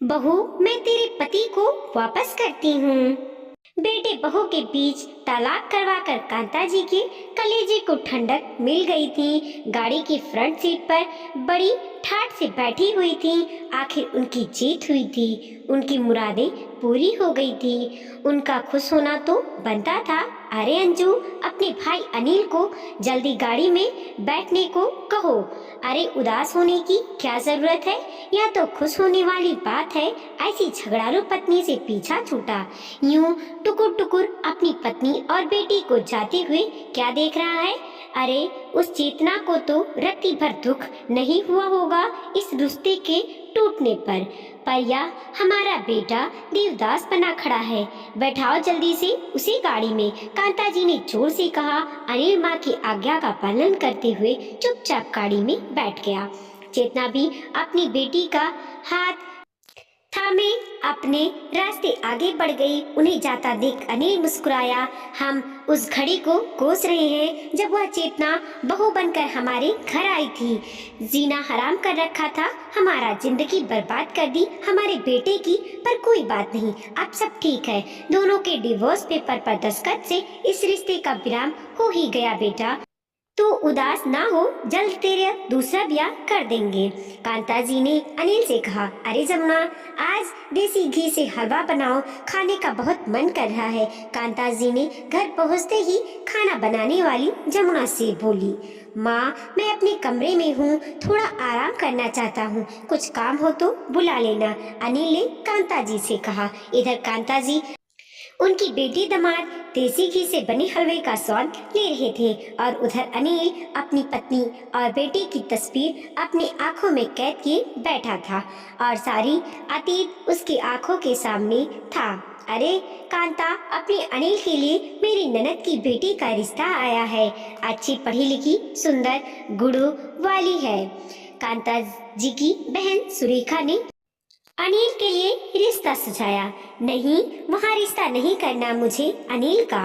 बहू, मैं तेरे पति को वापस करती हूँ। बेटे बहू के बीच तलाक करवाकर कांता जी के कलेजे को ठंडक मिल गई थी। गाड़ी की फ्रंट सीट पर बड़ी ठाठ से बैठी हुई थी। आखिर उनकी जीत हुई थी, उनकी मुरादें पूरी हो गई थी। उनका खुश होना तो बनता था। अरे अंजू, अपने भाई अनिल को जल्दी गाड़ी में बैठने को कहो। अरे उदास होने की क्या जरूरत है, यह तो खुश होने वाली बात है। ऐसी झगड़ालू पत्नी से पीछा छूटा। यूं टुकुर टुकुर अपनी पत्नी और बेटी को जाते हुए क्या देख रहा है। अरे उस चेतना को तो रत्ती भर दुख नहीं हुआ होगा इस रिश्ते के टूटने पर यह हमारा बेटा देवदास बना खड़ा है। बैठाओ जल्दी से उसी गाड़ी में, कांता जी ने जोर से कहा। अनिल माँ की आज्ञा का पालन करते हुए चुपचाप गाड़ी में बैठ गया। चेतना भी अपनी बेटी का हाथ थामे अपने रास्ते आगे बढ़ गई। उन्हें जाता देख अनिल मुस्कुराया। हम उस घड़ी को कोस रहे हैं जब वह चेतना बहू बनकर हमारे घर आई थी। जीना हराम कर रखा था, हमारा जिंदगी बर्बाद कर दी हमारे बेटे की। पर कोई बात नहीं, अब सब ठीक है। दोनों के डिवोर्स पेपर पर दस्तखत से इस रिश्ते का विराम हो ही गया। बेटा तू उदास ना हो, जल्द तेरा दूसरा ब्याह कर देंगे, कांता जी ने अनिल से कहा। अरे जमुना, आज देसी घी से हलवा बनाओ, खाने का बहुत मन कर रहा है, कांता जी ने घर पहुंचते ही खाना बनाने वाली जमुना से बोली। माँ, मैं अपने कमरे में हूँ, थोड़ा आराम करना चाहता हूँ, कुछ काम हो तो बुला लेना, अनिल ने कांता जी से कहा। इधर कांता जी उनकी बेटी दामाद देसी घी से बने हलवे का स्वाद ले रहे थे और उधर अनिल अपनी पत्नी और बेटी की तस्वीर अपनी आंखों में कैद किए बैठा था और सारी अतीत उसकी आंखों के सामने था। अरे कांता, अपने अनिल के लिए मेरी ननद की बेटी का रिश्ता आया है। अच्छी पढ़ी लिखी सुंदर गुणों वाली है। कांता जी की बहन सुरेखा ने अनिल के लिए रिश्ता सुझाया। नहीं, वहाँ रिश्ता नहीं करना मुझे अनिल का।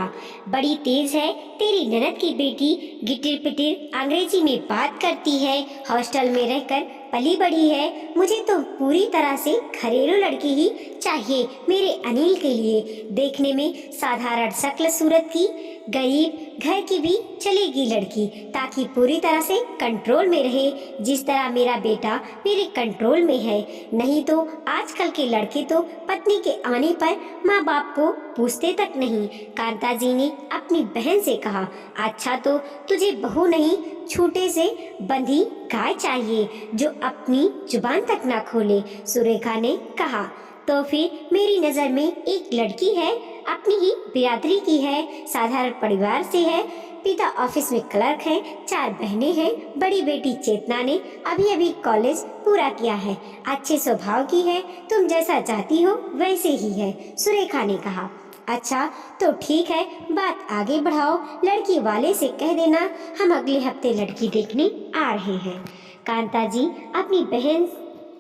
बड़ी तेज है तेरी ननद की बेटी, गिटिर पिटिर अंग्रेजी में बात करती है, हॉस्टल में रहकर पली बड़ी है। मुझे तो पूरी तरह से घरेलू लड़की ही चाहिए मेरे अनिल के लिए। देखने में साधारण शक्ल सूरत की, गरीब घर की भी चलेगी लड़की, ताकि पूरी तरह से कंट्रोल में रहे, जिस तरह मेरा बेटा मेरे कंट्रोल में है। नहीं तो आजकल के लड़के तो पत्नी के आने पर माँ बाप को पूछते तक नहीं, कांता जी ने अपनी बहन से कहा। अच्छा, तो तुझे बहू नहीं, छोटे से बंधी गाय चाहिए जो अपनी जुबान तक ना खोले, सुरेखा ने कहा। तो फिर मेरी नजर में एक लड़की है, अपनी ही बिरादरी की है, साधारण परिवार से है, पिता ऑफिस में क्लर्क हैं, 4 बहनें हैं। बड़ी बेटी चेतना ने अभी अभी कॉलेज पूरा किया है, अच्छे स्वभाव की है, तुम जैसा चाहती हो वैसे ही है, सुरेखा ने कहा। अच्छा तो ठीक है, बात आगे बढ़ाओ, लड़की वाले से कह देना हम अगले हफ्ते लड़की देखने आ रहे हैं। कांता जी अपनी बहन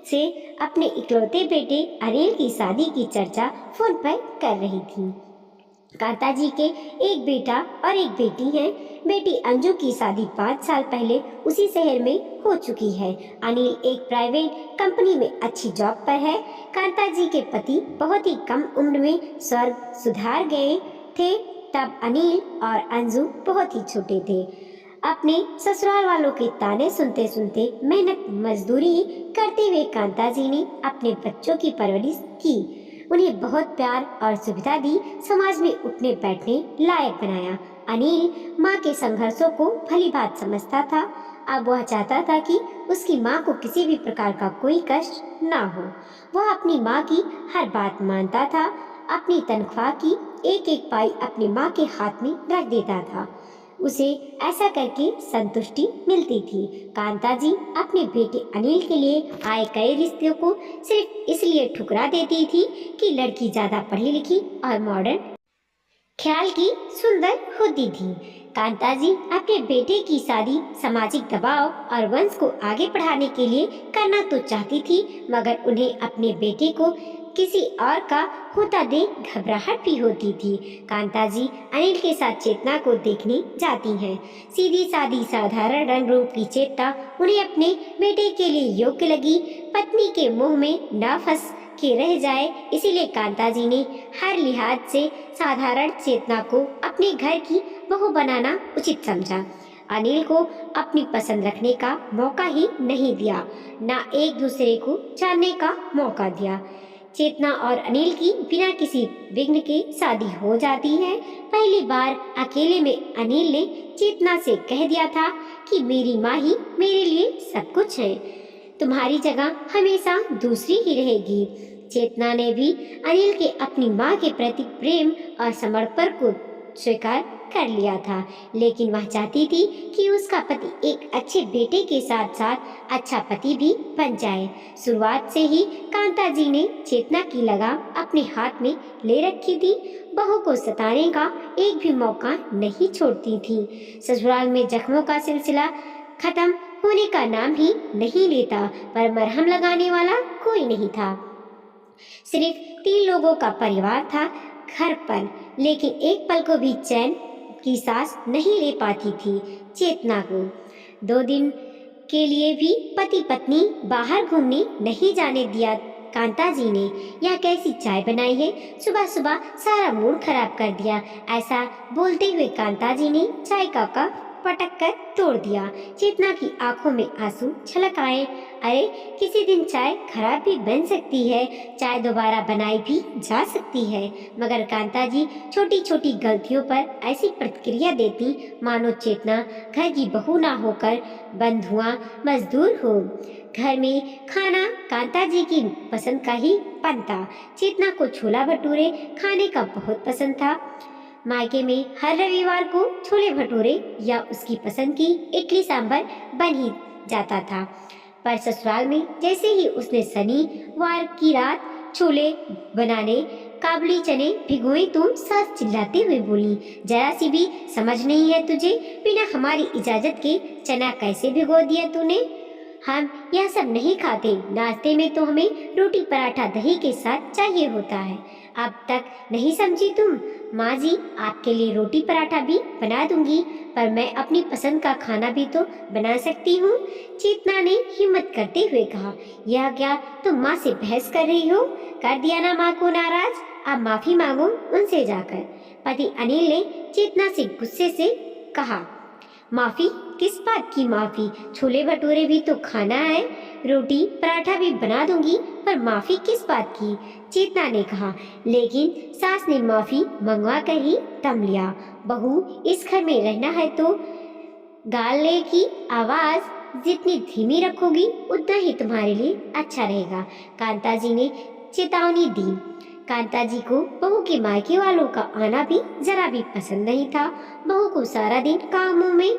से अपने इकलौते बेटे अनिल की शादी की चर्चा फोन पर कर रही थी। कांता जी के एक बेटा और एक बेटी हैं। बेटी अंजू की शादी 5 साल पहले उसी शहर में हो चुकी है। अनिल एक प्राइवेट कंपनी में अच्छी जॉब पर है। कांता जी के पति बहुत ही कम उम्र में स्वर्ग सुधार गए थे, तब अनिल और अंजू बहुत ही छोटे थे। अपने ससुराल वालों के ताने सुनते सुनते मेहनत मजदूरी करते हुए कांता जी ने अपने बच्चों की परवरिश की, उन्हें बहुत प्यार और सुविधा दी, समाज में उठने बैठने लायक बनाया। अनिल माँ के संघर्षों को भली बात समझता था। अब वह चाहता था कि उसकी माँ को किसी भी प्रकार का कोई कष्ट ना हो। वह अपनी माँ की हर बात मानता था, अपनी तनख्वाह की एक एक पाई अपनी माँ के हाथ में रख देता था। उसे ऐसा करके संतुष्टि मिलती थी। कांता जी अपने बेटे अनिल के लिए आए कई रिश्तों को सिर्फ इसलिए ठुकरा देती थी कि लड़की ज्यादा पढ़ी लिखी और मॉडर्न ख्याल की सुंदर होती थी। कांता जी अपने बेटे की शादी सामाजिक दबाव और वंश को आगे बढ़ाने के लिए करना तो चाहती थी, मगर उन्हें अपने बेटे को किसी और का होता देख घबराहट भी होती थी। कांता जी अनिल के साथ चेतना को देखने जाती हैं। सीधी सादी साधारण रंग रूप की चेतना उन्हें अपने बेटे के लिए योग्य लगी। पत्नी के मुंह में न फंस के रह जाए, इसीलिए कांता जी ने हर लिहाज से साधारण चेतना को अपने घर की बहू बनाना उचित समझा। अनिल को अपनी पसंद रखने का मौका ही नहीं दिया, ना एक दूसरे को जानने का मौका दिया। चेतना और अनिल की बिना किसी विघ्न के शादी हो जाती है। पहली बार अकेले में अनिल ने चेतना से कह दिया था कि मेरी माँ ही मेरे लिए सब कुछ है, तुम्हारी जगह हमेशा दूसरी ही रहेगी। चेतना ने भी अनिल के अपनी माँ के प्रति प्रेम और समर्पण को स्वीकार कर लिया था, लेकिन वह चाहती थी कि उसका पति एक अच्छे बेटे के साथ साथ अच्छा पति भी बन जाए। शुरुआत से ही कांता जी ने चेतना की लगाम अपने हाथ में ले रखी थी। बहू को सताने का एक भी मौका नहीं छोड़ती थी। ससुराल में जख्मों का सिलसिला खत्म होने का नाम ही नहीं लेता, पर मरहम लगाने वाला कोई नहीं था। सिर्फ 3 लोगों का परिवार था घर पर, लेकिन एक पल को भी चैन की सांस नहीं ले पाती थी चेतना को। 2 दिन के लिए भी पति पत्नी बाहर घूमने नहीं जाने दिया कांता जी ने। यह कैसी चाय बनाई है, सुबह सुबह सारा मूड खराब कर दिया। ऐसा बोलते हुए कांता जी ने चाय का कप पटक कर तोड़ दिया। चेतना की आंखों में आंसू छलक आए। अरे, किसी दिन चाय खराब भी बन सकती है, चाय दोबारा बनाई भी जा सकती है, मगर कांता जी छोटी छोटी गलतियों पर ऐसी प्रतिक्रिया देती मानो चेतना घर की बहू ना होकर बंधुआ मजदूर हो। घर में खाना कांता जी की पसंद का ही बनता। चेतना को छोला भटूरे खाने का बहुत पसंद था। मायके में हर रविवार को छोले भटूरे या उसकी पसंद की इडली सांभर बन ही जाता था, पर ससुराल में जैसे ही उसने शनिवार की रात छोले बनाने काबुली चने भिगोए तो सास चिल्लाते हुए बोली, जरा सी भी समझ नहीं है तुझे, बिना हमारी इजाजत के चना कैसे भिगो दिया तूने? हम यह सब नहीं खाते, नाश्ते में तो हमें रोटी पराठा दही के साथ चाहिए होता है। अब तक नहीं समझी तुम? माँ जी, आपके लिए रोटी पराठा भी बना दूंगी, पर मैं अपनी पसंद का खाना भी तो बना सकती हूँ। चेतना ने हिम्मत करते हुए कहा। यह क्या तुम माँ से बहस कर रही हो? कर दिया ना माँ को नाराज, अब माफी मांगो उनसे जाकर। पति अनिल ने चेतना से गुस्से से कहा। माफी? किस बात की माफी? छोले भटूरे भी तो खाना है, रोटी पराठा भी बना दूंगी, पर माफी किस बात की? चेतना ने कहा। लेकिन सास ने माफी मंगवा कर ही दम लिया। बहू, इस घर में रहना है तो गाले की आवाज जितनी धीमी रखोगी उतना ही तुम्हारे लिए अच्छा रहेगा, कांता जी ने चेतावनी दी। कांता जी को बहू के मायके वालों का आना भी जरा भी पसंद नहीं था। बहू को सारा दिन कामों में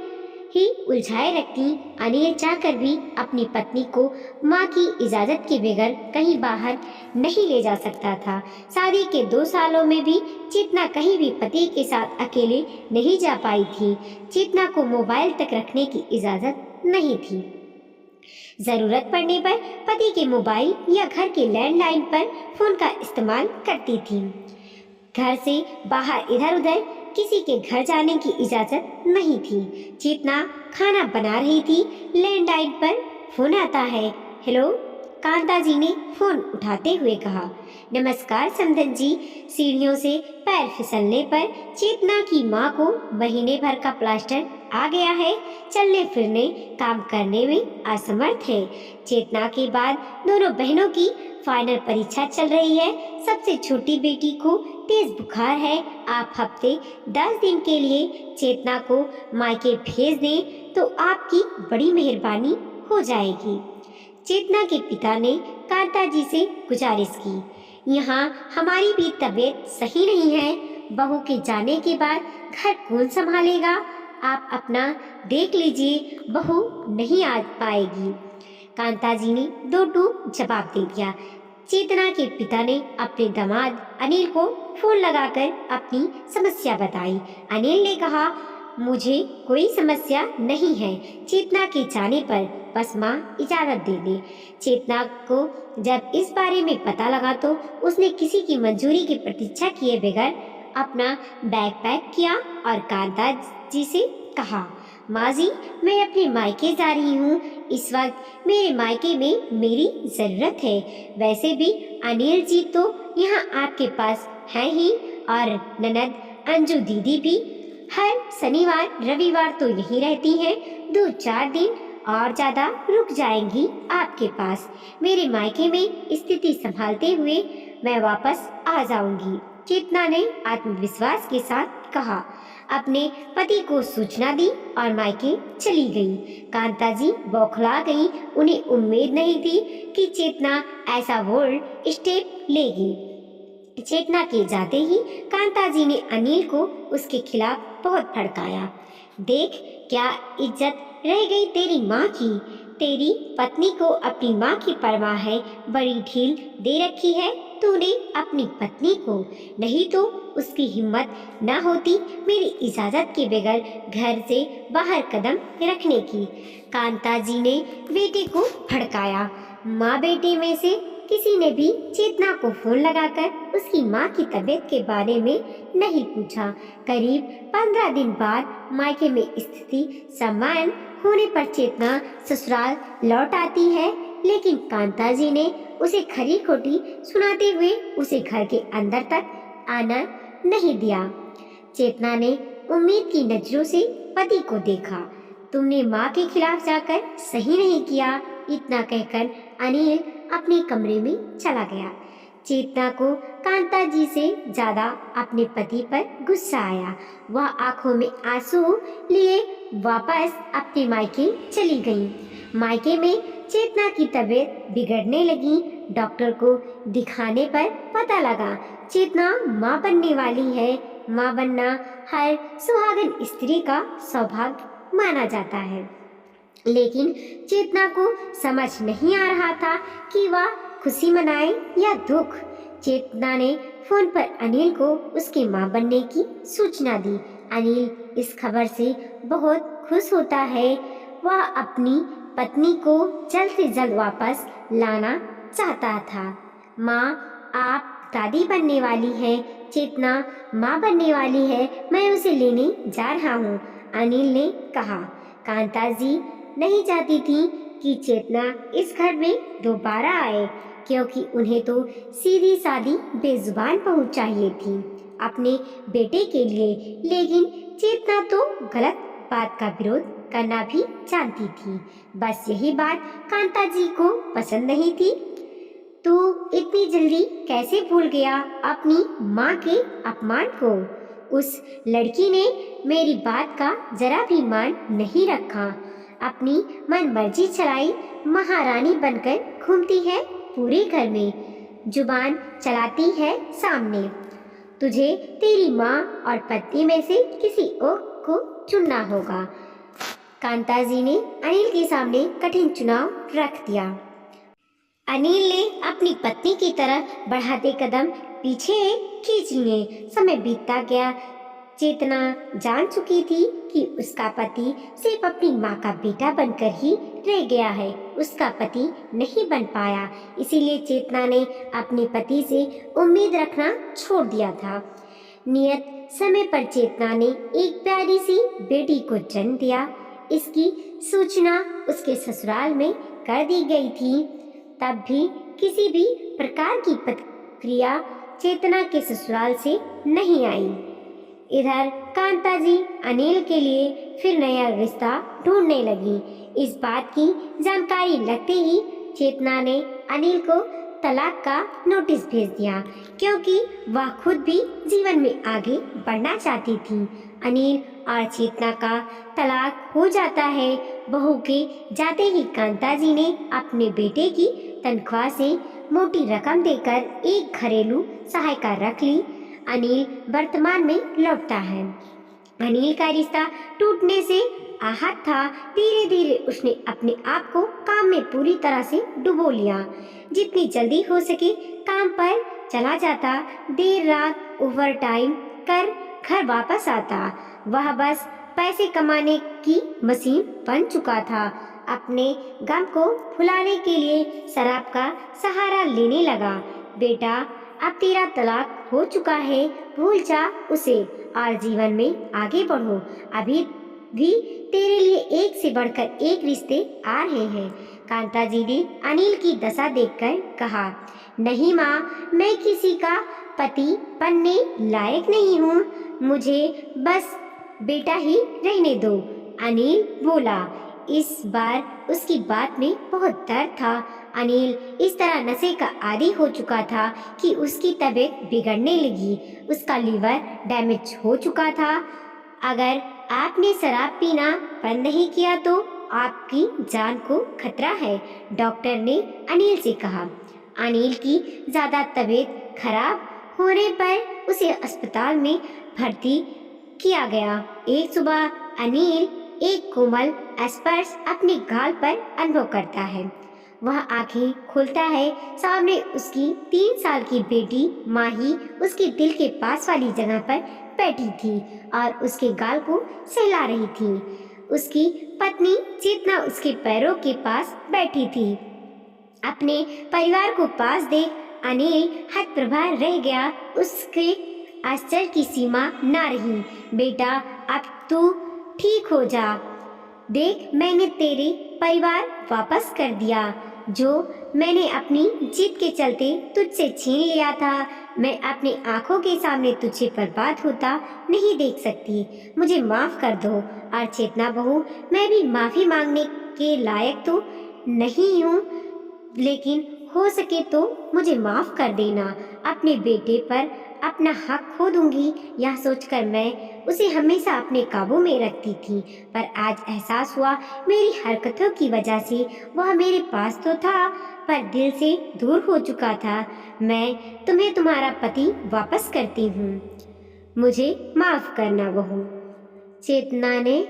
ही उलझाए रखती। अनिल चाहकर भी अपनी पत्नी को माँ की इजाजत के बगैर कहीं बाहर नहीं ले जा सकता था। शादी के 2 सालों में भी चेतना कहीं भी पति के साथ अकेले नहीं जा पाई थी। चेतना को मोबाइल तक रखने की इजाजत नहीं थी। जरूरत पड़ने पर पति के मोबाइल या घर के लैंडलाइन पर फोन का इस्तेमाल करती थी। घर से बाहर इधर उधर किसी के घर जाने की इजाजत नहीं थी। चेतना खाना बना रही थी, लैंडलाइन पर फोन आता है। हेलो, कांता जी ने फोन उठाते हुए कहा। नमस्कार समधन जी। सीढ़ियों से पैर फिसलने पर चेतना की माँ को महीने भर का प्लास्टर आ गया है, चलने फिरने काम करने में असमर्थ है। चेतना के बाद दोनों बहनों की फाइनल परीक्षा चल रही है। सबसे छोटी बेटी को तेज बुखार है। आप हफ्ते 10 दिन के लिए चेतना को मायके भेज दें तो आपकी बड़ी मेहरबानी हो जाएगी। चेतना के पिता ने कांता जी से गुजारिश की। यहाँ हमारी भी तबीयत सही नहीं है, बहू के जाने के बाद घर कौन संभालेगा? आप अपना देख लीजिए, बहू नहीं आ पाएगी। कांता जी ने 2 टूक जवाब दे दिया। चेतना के पिता ने अपने दामाद अनिल को फोन लगाकर अपनी समस्या बताई। अनिल ने कहा, मुझे कोई समस्या नहीं है, चेतना के जाने पर बस माँ इजाजत दे दे। चेतना को जब इस बारे में पता लगा तो उसने किसी की मंजूरी की प्रतीक्षा किए बगैर अपना बैग पैक किया और कांता जी से कहा, माँ जी, मैं अपने मायके जा रही हूँ, इस वक्त मेरे मायके में मेरी ज़रूरत है। वैसे भी अनिल जी तो यहाँ आपके पास है ही, और ननद अंजू दीदी भी हर शनिवार रविवार तो यहीं रहती हैं। 2-4 दिन और ज़्यादा रुक जाएंगी आपके पास। मेरे मायके में स्थिति संभालते हुए मैं वापस आ जाऊंगी, चेतना ने आत्मविश्वास के साथ कहा। अपने पति को सूचना दी और मायके चली गई। कांता जी बौखला गई। उन्हें उम्मीद नहीं थी कि चेतना ऐसा बोल्ड स्टेप लेगी। चेतना के जाते ही कांता जी ने अनिल को उसके खिलाफ बहुत भड़काया। देख क्या इज्जत रह गई तेरी माँ की। तेरी पत्नी को अपनी माँ की परवाह है, बड़ी ढील दे रखी है तूने अपनी पत्नी को। नहीं तो उसकी हिम्मत न होती मेरी इजाजत के बगैर घर से बाहर कदम रखने की। कांता जी ने बेटे को भड़काया। माँ बेटे में से किसी ने भी चेतना को फोन लगाकर उसकी माँ की तबीयत के बारे में नहीं पूछा। करीब 15 दिन बाद मायके में स्थिति सामान्य होने पर चेतना ससुराल लौट आती है, लेकिन कांता जी ने उसे खरी खोटी सुनाते हुए उसे घर के अंदर तक आना नहीं दिया। चेतना ने उम्मीद की नजरों से पति को देखा। तुमने माँ के खिलाफ जाकर सही नहीं किया, इतना कहकर अनिल अपने कमरे में चला गया। चेतना को कांता जी से ज्यादा अपने पति पर गुस्सा आया। वह आंखों में आंसू लिए वापस अपने मायके चली गई। मायके में चेतना की तबीयत बिगड़ने लगी। डॉक्टर को दिखाने पर पता लगा चेतना माँ बनने वाली है। माँ बनना हर सुहागन स्त्री का सौभाग्य माना जाता है, लेकिन चेतना को समझ नहीं आ रहा था कि वह खुशी मनाए या दुख। चेतना ने फोन पर अनिल को उसकी मां बनने की सूचना दी। अनिल इस खबर से बहुत खुश होता है। वह अपनी पत्नी को जल्द से जल्द वापस लाना चाहता था। माँ आप दादी बनने वाली है, चेतना माँ बनने वाली है, मैं उसे लेने जा रहा हूँ, अनिल ने कहा। कांता जी नहीं चाहती थी कि चेतना इस घर में दोबारा आए, क्योंकि उन्हें तो सीधी सादी बेजुबान बहू चाहिए थी अपने बेटे के लिए। लेकिन चेतना तो गलत बात का विरोध करना भी जानती थी। बस यही बात कांता जी को पसंद नहीं थी। तू इतनी जल्दी कैसे भूल गया अपनी माँ के अपमान को? उस लड़की ने मेरी बात का जरा भी मान नहीं रखा। अपनी मनमर्जी चलाई, महारानी बनकर घूमती है पूरे घर में, जुबान चलाती है सामने। तुझे तेरी माँ और पत्नी में से किसी और को चुनना होगा। कांता जी ने अनिल के सामने कठिन चुनाव रख दिया। अनिल ने अपनी पत्नी की तरफ बढ़ाते कदम पीछे खींच लिए। समय बीतता गया। चेतना जान चुकी थी कि उसका पति सिर्फ अपनी माँ का बेटा बनकर ही रह गया है, उसका पति नहीं बन पाया। इसीलिए चेतना ने अपने पति से उम्मीद रखना छोड़ दिया था। नियत समय पर चेतना ने एक प्यारी सी बेटी को जन्म दिया। इसकी सूचना उसके ससुराल में कर दी गई थी। तब भी किसी भी प्रकार की प्रतिक्रिया चेतना के ससुराल से नहीं आई। इधर कांता जी अनिल के लिए फिर नया रिश्ता ढूंढने लगी। इस बात की जानकारी लगते ही चेतना ने अनिल को तलाक का नोटिस भेज दिया, क्योंकि वह खुद भी जीवन में आगे बढ़ना चाहती थी। अनिल और चेतना का तलाक हो जाता है। बहू के जाते ही कांता जी ने अपने बेटे की तनख्वाह से मोटी रकम देकर एक घरेलू सहायिका रख ली। अनिल वर्तमान में लौटता है। अनिल का रिश्ता टूटने से आहत था। धीरे धीरे उसने अपने आप को काम में पूरी तरह से डुबो लिया। जितनी जल्दी हो सके काम पर चला जाता, देर रात ओवर टाइम कर घर वापस आता। वह बस पैसे कमाने की मशीन बन चुका था। अपने गम को भुलाने के लिए शराब का सहारा लेने लगा। बेटा अब तेरा तलाक हो चुका है, भूल जा उसे और जीवन में आगे बढ़ो। अभी भी तेरे लिए एक से बढ़कर एक रिश्ते आ रहे हैं। कांता जी ने अनिल की दशा देखकर कहा, नहीं माँ, मैं किसी का पति बनने लायक नहीं हूँ, मुझे बस बेटा ही रहने दो। अनिल बोला। इस बार उसकी बात में बहुत दर्द था। अनिल इस तरह नशे का आदी हो चुका था कि उसकी तबीयत बिगड़ने लगी। उसका लीवर डैमेज हो चुका था। अगर आपने शराब पीना बंद नहीं किया तो आपकी जान को खतरा है, डॉक्टर ने अनिल से कहा। अनिल की ज्यादा तबीयत खराब होने पर उसे अस्पताल में भर्ती किया गया। एक सुबह अनिल एक कोमल स्पर्श अपने गाल पर अनुभव करता है। वह आंखें खोलता है। सामने उसकी 3 साल की बेटी माही उसके दिल के पास वाली जगह पर बैठी थी और उसके गाल को सहला रही थी। उसकी पत्नी चेतना उसके पैरों के पास बैठी थी। अपने परिवार को पास देख अनिल हतप्रभा रह गया। उसके आश्चर्य की सीमा न रही। बेटा, अब तू ठीक हो जा। देख, मैंने तेरे परिवार वापस कर दिया, जो मैंने अपनी जिद के चलते तुझसे छीन लिया था। मैं अपनी आंखों के सामने तुझे बर्बाद होता नहीं देख सकती। मुझे माफ कर दो। और चेतना बहू, मैं भी माफी मांगने के लायक तो नहीं हूँ, लेकिन हो सके तो मुझे माफ कर देना। अपने बेटे पर अपना हक खो दूंगी, यह सोचकर मैं उसे हमेशा अपने काबू में रखती थी, पर आज एहसास हुआ मेरी हरकतों की वजह से वह मेरे पास तो था पर दिल से दूर हो चुका था। मैं तुम्हें तुम्हारा पति वापस करती हूँ। मुझे माफ करना बहू। चेतना ने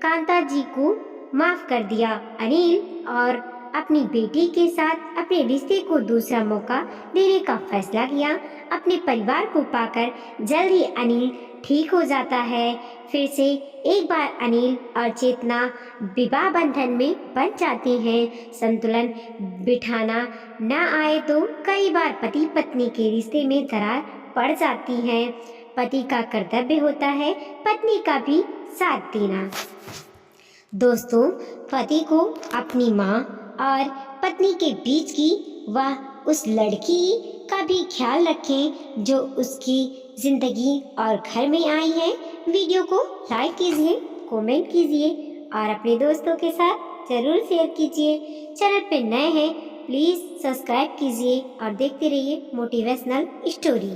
कांता जी को माफ कर दिया। अनिल और अपनी बेटी के साथ अपने रिश्ते को दूसरा मौका देने का फैसला किया। अपने परिवार को पाकर जल्द ही अनिल ठीक हो जाता है। फिर से एक बार अनिल और चेतना विवाह बंधन में बंध जाते हैं। संतुलन बिठाना न आए तो कई बार पति पत्नी के रिश्ते में दरार पड़ जाती है। पति का कर्तव्य होता है पत्नी का भी साथ देना। दोस्तों, पति को अपनी माँ और पत्नी के बीच की वह उस लड़की का भी ख्याल रखें जो उसकी जिंदगी और घर में आई है। वीडियो को लाइक कीजिए, कमेंट कीजिए और अपने दोस्तों के साथ जरूर शेयर कीजिए। चैनल पे नए हैं प्लीज़ सब्सक्राइब कीजिए और देखते रहिए मोटिवेशनल स्टोरी।